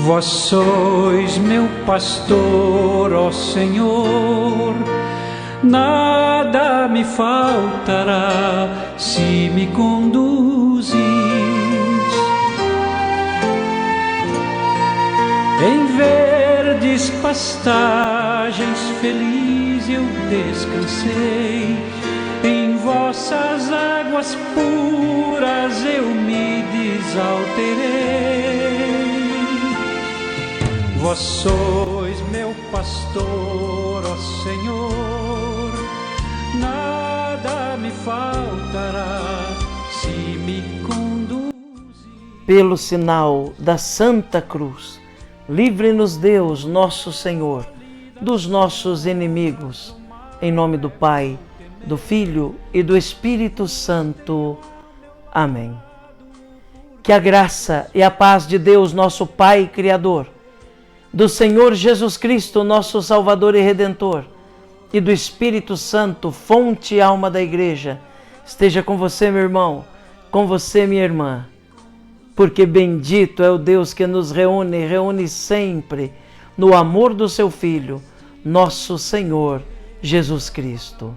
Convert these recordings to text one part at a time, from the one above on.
Vós sois meu pastor, ó Senhor, nada me faltará se me conduzis. Em verdes pastagens feliz eu descansei, em vossas águas puras eu me desalterei. Vós sois meu pastor, ó Senhor, nada me faltará se me conduzir. Pelo sinal da Santa Cruz, livre-nos Deus, nosso Senhor, dos nossos inimigos. Em nome do Pai, do Filho e do Espírito Santo. Amém. Que a graça e a paz de Deus, nosso Pai Criador, do Senhor Jesus Cristo, nosso Salvador e Redentor, e do Espírito Santo, fonte e alma da Igreja, esteja com você, meu irmão, com você, minha irmã, porque bendito é o Deus que nos reúne sempre no amor do seu Filho, nosso Senhor Jesus Cristo.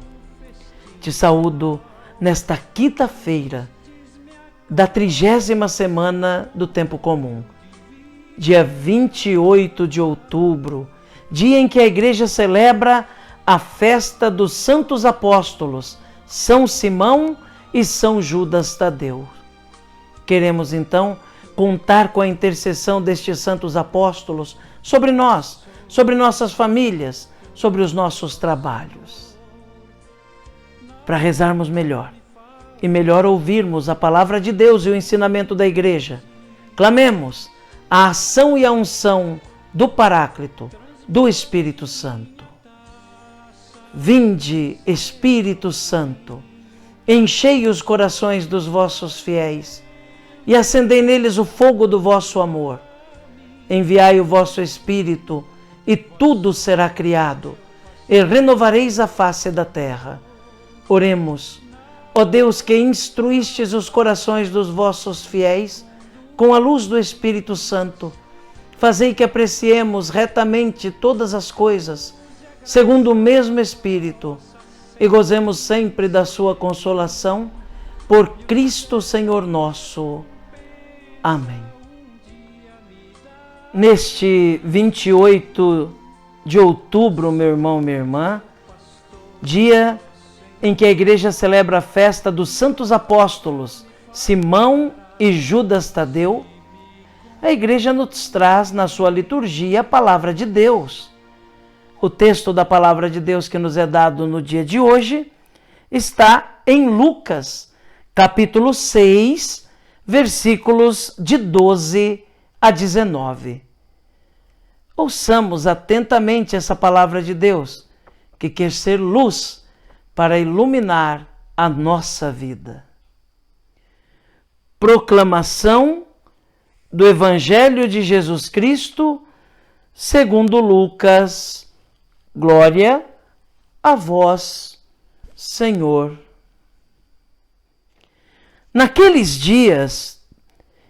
Te saúdo nesta quinta-feira da 30ª semana do Tempo Comum, dia 28 de outubro, dia em que a Igreja celebra a festa dos Santos Apóstolos, São Simão e São Judas Tadeu. Queremos então contar com a intercessão destes Santos Apóstolos sobre nós, sobre nossas famílias, sobre os nossos trabalhos. Para rezarmos melhor e melhor ouvirmos a palavra de Deus e o ensinamento da Igreja, clamemos a ação e a unção do Paráclito, do Espírito Santo. Vinde, Espírito Santo, enchei os corações dos vossos fiéis e acendei neles o fogo do vosso amor. Enviai o vosso Espírito e tudo será criado, e renovareis a face da terra. Oremos, ó Deus, que instruístes os corações dos vossos fiéis com a luz do Espírito Santo, fazei que apreciemos retamente todas as coisas, segundo o mesmo Espírito, e gozemos sempre da sua consolação, por Cristo Senhor nosso. Amém. Neste 28 de outubro, meu irmão, minha irmã, dia em que a Igreja celebra a festa dos Santos Apóstolos, Simão e Judas Tadeu, a Igreja nos traz na sua liturgia a palavra de Deus. O texto da palavra de Deus que nos é dado no dia de hoje está em Lucas, capítulo 6, versículos de 12 a 19. Ouçamos atentamente essa palavra de Deus, que quer ser luz para iluminar a nossa vida. Proclamação do Evangelho de Jesus Cristo, segundo Lucas. Glória a vós, Senhor. Naqueles dias,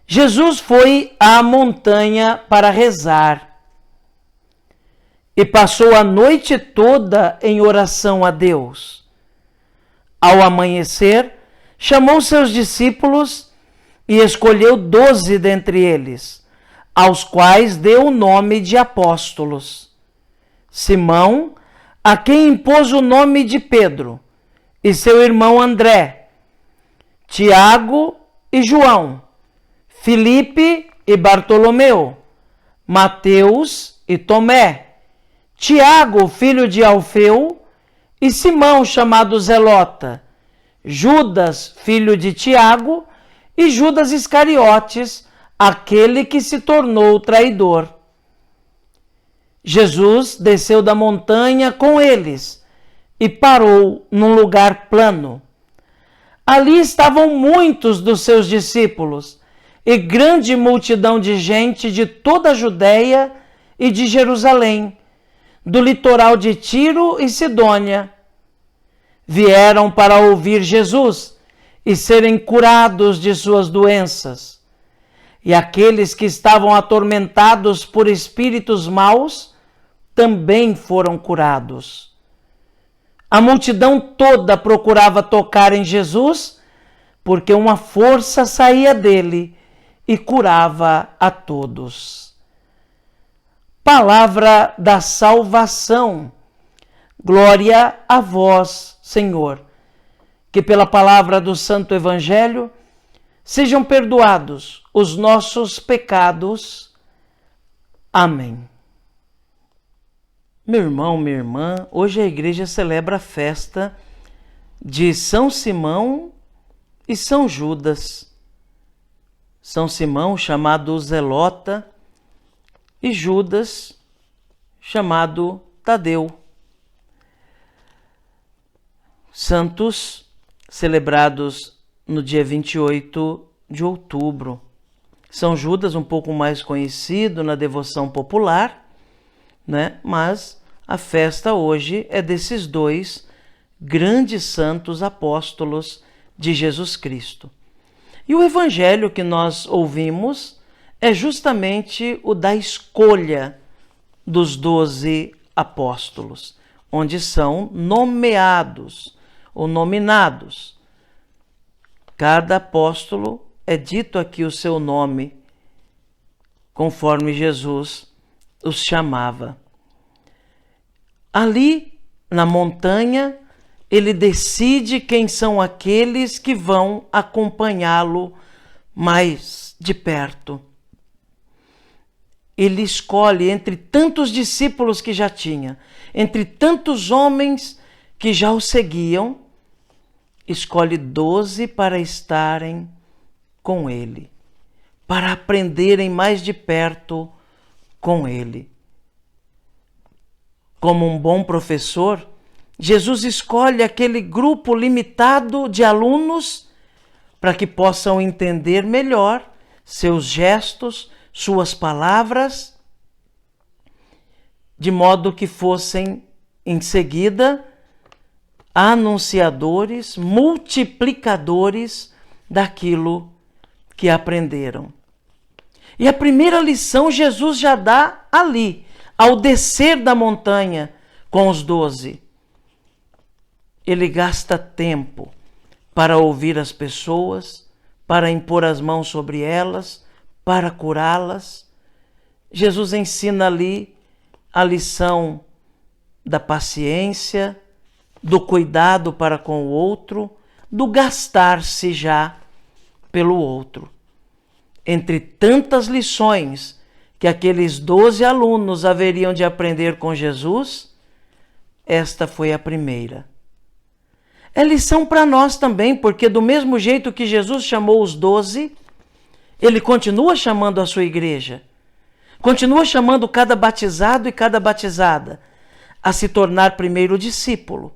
Jesus foi à montanha para rezar e passou a noite toda em oração a Deus. Ao amanhecer, chamou seus discípulos e escolheu 12 dentre eles, aos quais deu o nome de apóstolos. Simão, a quem impôs o nome de Pedro, e seu irmão André, Tiago e João, Filipe e Bartolomeu, Mateus e Tomé, Tiago, filho de Alfeu, e Simão, chamado Zelota, Judas, filho de Tiago, e Judas Iscariotes, aquele que se tornou traidor. Jesus desceu da montanha com eles e parou num lugar plano. Ali estavam muitos dos seus discípulos e grande multidão de gente de toda a Judéia e de Jerusalém, do litoral de Tiro e Sidônia. Vieram para ouvir Jesus e serem curados de suas doenças. e aqueles que estavam atormentados por espíritos maus também foram curados. A multidão toda procurava tocar em Jesus, porque uma força saía dele e curava a todos. Palavra da salvação. Glória a vós, Senhor. Que pela palavra do Santo Evangelho sejam perdoados os nossos pecados. Amém. Meu irmão, minha irmã, hoje a igreja celebra a festa de São Simão e São Judas. São Simão, chamado Zelota, e Judas, chamado Tadeu. Santos celebrados no dia 28 de outubro. São Judas, um pouco mais conhecido na devoção popular, né? Mas a festa hoje é desses dois grandes santos apóstolos de Jesus Cristo. E o evangelho que nós ouvimos é justamente o da escolha dos 12 apóstolos, onde são nomeados ou nominados. Cada apóstolo é dito aqui o seu nome, conforme Jesus os chamava. Ali, na montanha, ele decide quem são aqueles que vão acompanhá-lo mais de perto. Ele escolhe entre tantos discípulos que já tinha, entre tantos homens que já o seguiam, escolhe 12 para estarem com ele, para aprenderem mais de perto com ele. Como um bom professor, Jesus escolhe aquele grupo limitado de alunos para que possam entender melhor seus gestos, suas palavras, de modo que fossem em seguida anunciadores, multiplicadores daquilo que aprenderam. E a primeira lição Jesus já dá ali, ao descer da montanha com os 12. Ele gasta tempo para ouvir as pessoas, para impor as mãos sobre elas, para curá-las. Jesus ensina ali a lição da paciência, do cuidado para com o outro, do gastar-se já pelo outro. Entre tantas lições que aqueles 12 alunos haveriam de aprender com Jesus, esta foi a primeira. É lição para nós também, porque do mesmo jeito que Jesus chamou os 12, ele continua chamando a sua igreja, continua chamando cada batizado e cada batizada a se tornar primeiro discípulo,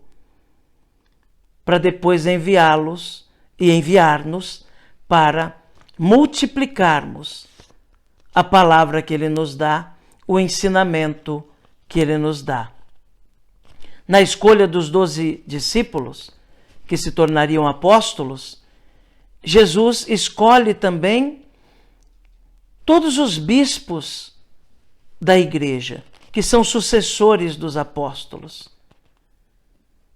para depois enviá-los e enviar-nos para multiplicarmos a palavra que ele nos dá, o ensinamento que ele nos dá. Na escolha dos 12 discípulos, que se tornariam apóstolos, Jesus escolhe também todos os bispos da igreja, que são sucessores dos apóstolos.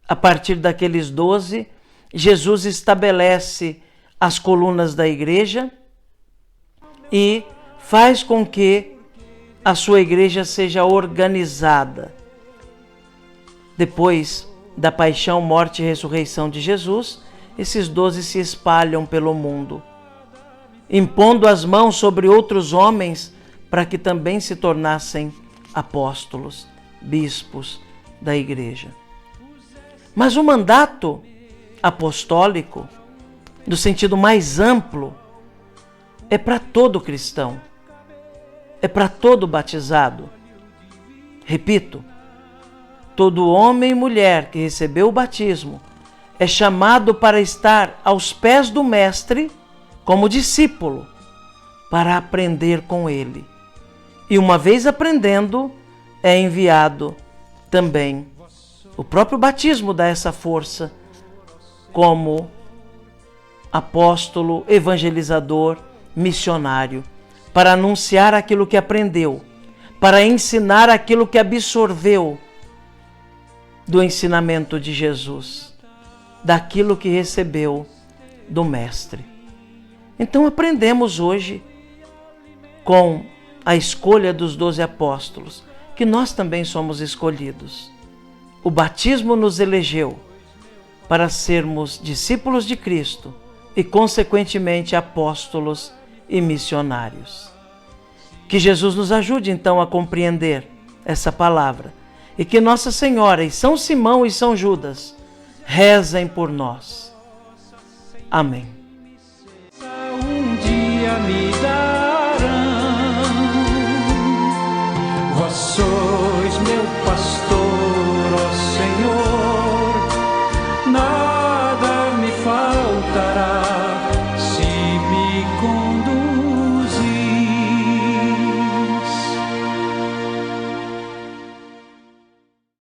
A partir daqueles 12, Jesus estabelece as colunas da igreja e faz com que a sua igreja seja organizada. Depois da paixão, morte e ressurreição de Jesus, esses 12 se espalham pelo mundo, impondo as mãos sobre outros homens para que também se tornassem apóstolos, bispos da igreja. Mas o mandato apostólico, no sentido mais amplo, é para todo cristão, é para todo batizado. Repito, todo homem e mulher que recebeu o batismo é chamado para estar aos pés do Mestre como discípulo, para aprender com ele. E uma vez aprendendo, é enviado também. O próprio batismo dá essa força como apóstolo, evangelizador, missionário. para anunciar aquilo que aprendeu, para ensinar aquilo que absorveu do ensinamento de Jesus, daquilo que recebeu do Mestre. Então aprendemos hoje com a escolha dos 12 apóstolos, que nós também somos escolhidos. O batismo nos elegeu para sermos discípulos de Cristo e, consequentemente, apóstolos e missionários. Que Jesus nos ajude, então, a compreender essa palavra e que Nossa Senhora e São Simão e São Judas rezem por nós. Amém. Um dia me darão, vós sois meu pastor, ó Senhor, nada me faltará.